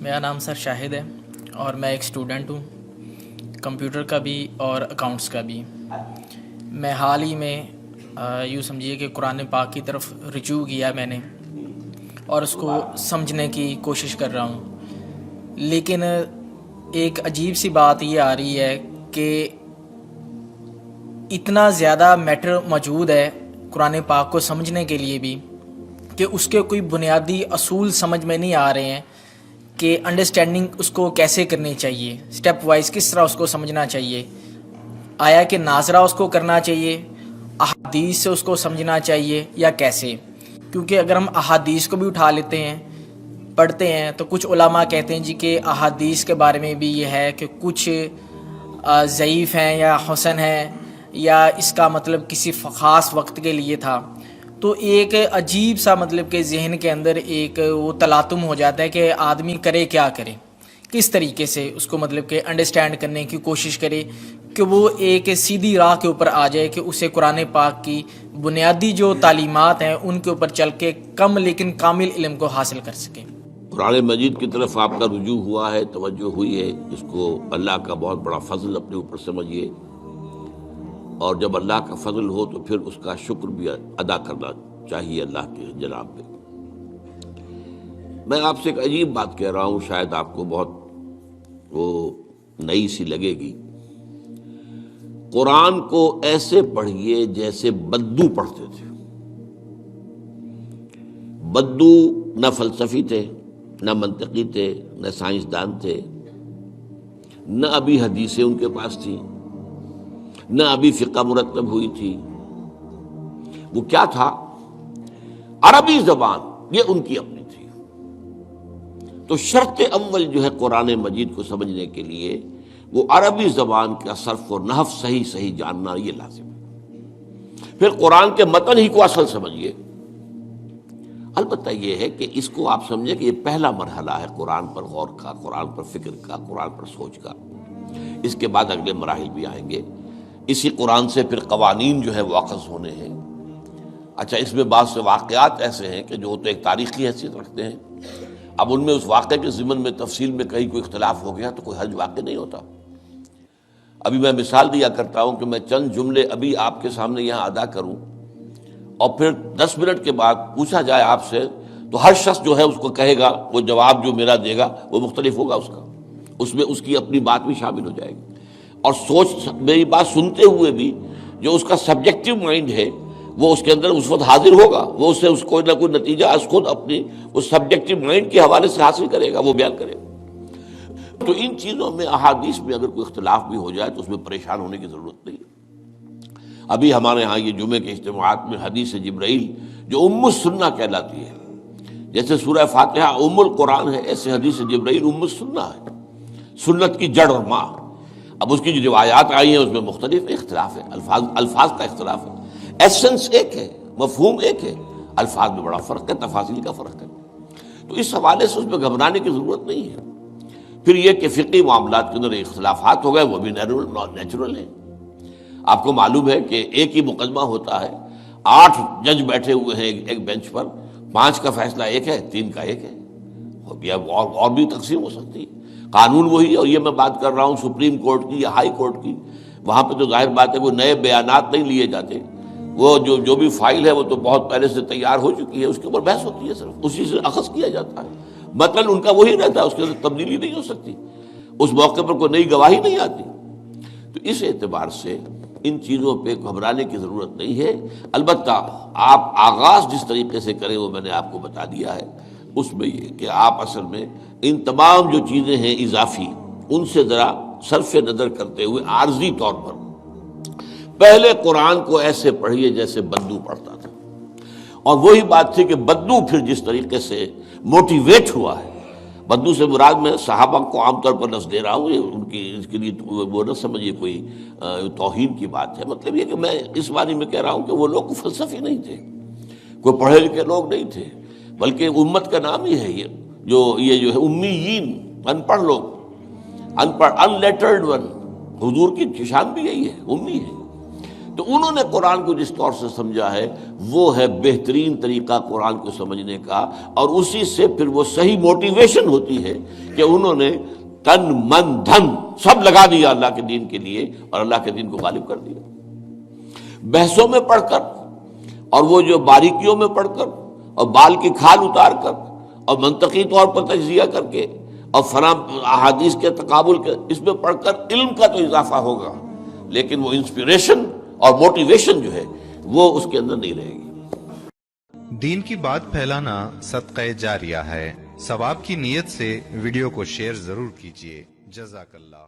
میرا نام سر شاہد ہے اور میں ایک اسٹوڈنٹ ہوں، کمپیوٹر کا بھی اور اکاؤنٹس کا بھی۔ میں حال ہی میں یوں سمجھیے کہ قرآن پاک کی طرف رجوع کیا میں نے اور اس کو سمجھنے کی کوشش کر رہا ہوں، لیکن ایک عجیب سی بات یہ آ رہی ہے کہ اتنا زیادہ میٹر موجود ہے قرآن پاک کو سمجھنے کے لیے بھی کہ اس کے کوئی بنیادی اصول سمجھ میں نہیں آ رہے ہیں کہ انڈرسٹینڈنگ اس کو کیسے کرنی چاہیے، سٹیپ وائز کس طرح اس کو سمجھنا چاہیے، آیا کہ ناظرہ اس کو کرنا چاہیے، احادیث سے اس کو سمجھنا چاہیے یا کیسے؟ کیونکہ اگر ہم احادیث کو بھی اٹھا لیتے ہیں پڑھتے ہیں تو کچھ علماء کہتے ہیں جی کہ احادیث کے بارے میں بھی یہ ہے کہ کچھ ضعیف ہیں یا حسن ہیں یا اس کا مطلب کسی خاص وقت کے لیے تھا۔ تو ایک عجیب سا مطلب کہ ذہن کے اندر ایک وہ تلاطم ہو جاتا ہے کہ آدمی کرے کیا کرے، کس طریقے سے اس کو مطلب کہ انڈرسٹینڈ کرنے کی کوشش کرے کہ وہ ایک سیدھی راہ کے اوپر آ جائے کہ اسے قرآن پاک کی بنیادی جو تعلیمات ہیں ان کے اوپر چل کے کم لیکن کامل علم کو حاصل کر سکے۔ قرآن مجید کی طرف آپ کا رجوع ہوا ہے، توجہ ہوئی ہے، اس کو اللہ کا بہت بڑا فضل اپنے اوپر سمجھیے، اور جب اللہ کا فضل ہو تو پھر اس کا شکر بھی ادا کرنا چاہیے اللہ کے جناب میں۔ میں آپ سے ایک عجیب بات کہہ رہا ہوں، شاید آپ کو بہت وہ نئی سی لگے گی۔ قرآن کو ایسے پڑھیے جیسے بدو پڑھتے تھے۔ بدو نہ فلسفی تھے، نہ منطقی تھے، نہ سائنسدان تھے، نہ ابھی حدیثیں ان کے پاس تھیں، نہ ابھی فقہ مرتب ہوئی تھی۔ وہ کیا تھا؟ عربی زبان، یہ ان کی اپنی تھی۔ تو شرط اول جو ہے قرآن مجید کو سمجھنے کے لیے وہ عربی زبان کا صرف و نحو صحیح جاننا یہ لازم ہے۔ پھر قرآن کے متن ہی کو اصل سمجھیے۔ البتہ یہ ہے کہ اس کو آپ سمجھیں کہ یہ پہلا مرحلہ ہے قرآن پر غور کا، قرآن پر فکر کا، قرآن پر سوچ کا۔ اس کے بعد اگلے مراحل بھی آئیں گے۔ اسی قرآن سے پھر قوانین جو ہے وہ اخذ ہونے ہیں۔ اچھا، اس میں بعض سے واقعات ایسے ہیں کہ جو تو ایک تاریخی حیثیت رکھتے ہیں، اب ان میں اس واقعے کے ضمن میں تفصیل میں کہیں کوئی اختلاف ہو گیا تو کوئی حرج واقع نہیں ہوتا۔ ابھی میں مثال دیا کرتا ہوں کہ میں چند جملے ابھی آپ کے سامنے یہاں ادا کروں اور پھر 10 منٹ کے بعد پوچھا جائے آپ سے تو ہر شخص جو ہے اس کو کہے گا، وہ جواب جو میرا دے گا وہ مختلف ہوگا، اس کا اس میں اس کی اپنی بات بھی شامل ہو جائے گی، اور سوچ میری بات سنتے ہوئے بھی جو اس کا سبجیکٹو مائنڈ ہے وہ اس کے اندر اس وقت حاضر ہوگا، وہ اس سے اس کوئی نہ کوئی نتیجہ از خود اپنی اس سبجیکٹو مائنڈ کے حوالے سے حاصل کرے گا، وہ بیان کرے گا۔ تو ان چیزوں میں احادیث میں اگر کوئی اختلاف بھی ہو جائے تو اس میں پریشان ہونے کی ضرورت نہیں ہے۔ ابھی ہمارے ہاں یہ جمعے کے اجتماعات میں حدیث جبرائیل جو ام السنہ کہلاتی ہے، جیسے سورہ فاتحہ ام القرآن ہے، ایسے حدیث جبرائیل ام السنہ ہے، سنت کی جڑ اور ماں۔ اب اس کی جو روایات آئی ہیں اس میں مختلف اختلاف ہے، الفاظ کا اختلاف ہے، ایسنس ایک ہے، مفہوم ایک ہے، الفاظ میں بڑا فرق ہے، تفاصیل کا فرق ہے۔ تو اس حوالے سے اس میں گھبرانے کی ضرورت نہیں ہے۔ پھر یہ کہ فقہی معاملات کے اندر اختلافات ہو گئے، وہ بھی نیچرل ہیں۔ آپ کو معلوم ہے کہ ایک ہی مقدمہ ہوتا ہے، 8 جج بیٹھے ہوئے ہیں ایک بینچ پر، 5 کا فیصلہ ایک ہے، 3 کا ایک ہے، اور بھی تقسیم ہو سکتی ہے۔ قانون وہی، اور یہ میں بات کر رہا ہوں سپریم کورٹ کی یا ہائی کورٹ کی، وہاں پہ تو ظاہر بات ہے وہ نئے بیانات نہیں لیے جاتے، وہ جو بھی فائل ہے وہ تو بہت پہلے سے تیار ہو چکی ہے، اس کے اوپر بحث ہوتی ہے، صرف اسی سے اخذ کیا جاتا ہے، مطلب ان کا وہی رہتا ہے، اس کے اندر تبدیلی نہیں ہو سکتی، اس موقع پر کوئی نئی گواہی نہیں آتی۔ تو اس اعتبار سے ان چیزوں پہ گھبرانے کی ضرورت نہیں ہے۔ البتہ آپ آغاز جس طریقے سے کریں وہ میں نے آپ کو بتا دیا ہے، اس میں یہ کہ آپ اصل میں ان تمام جو چیزیں ہیں اضافی، ان سے ذرا صرف نظر کرتے ہوئے عارضی طور پر پہلے قرآن کو ایسے پڑھیے جیسے بدو پڑھتا تھا۔ اور وہی بات تھی کہ بدو پھر جس طریقے سے موٹیویٹ ہوا ہے، بدو سے مراد میں صحابہ کو عام طور پر لفظ دے رہا ہوں، یہ ان کی اس کے لیے وہ نہ سمجھیے کوئی توہین کی بات ہے، مطلب یہ کہ میں اس معنی میں کہہ رہا ہوں کہ وہ لوگ فلسفی نہیں تھے، کوئی پڑھے لکھے لوگ نہیں تھے، بلکہ امت کا نام ہی ہے یہ جو ہے امیین، ان پڑھ لوگ، ان پڑھ، ان لیٹرڈ ون، حضور کی شان بھی یہی ہے، امی ہے۔ تو انہوں نے قرآن کو جس طور سے سمجھا ہے وہ ہے بہترین طریقہ قرآن کو سمجھنے کا، اور اسی سے پھر وہ صحیح موٹیویشن ہوتی ہے کہ انہوں نے تن من دھن سب لگا دیا اللہ کے دین کے لیے اور اللہ کے دین کو غالب کر دیا۔ بحثوں میں پڑھ کر اور وہ جو باریکیوں میں پڑھ کر اور بال کی کھال اتار کر اور منطقی طور پر تجزیہ کر کے اور فلاں احادیث کے تقابل کے اس میں پڑھ کر علم کا تو اضافہ ہوگا، لیکن وہ انسپریشن اور موٹیویشن جو ہے وہ اس کے اندر نہیں رہے گی۔ دین کی بات پھیلانا صدقہ جاریہ ہے، ثواب کی نیت سے ویڈیو کو شیئر ضرور کیجیے۔ جزاک اللہ۔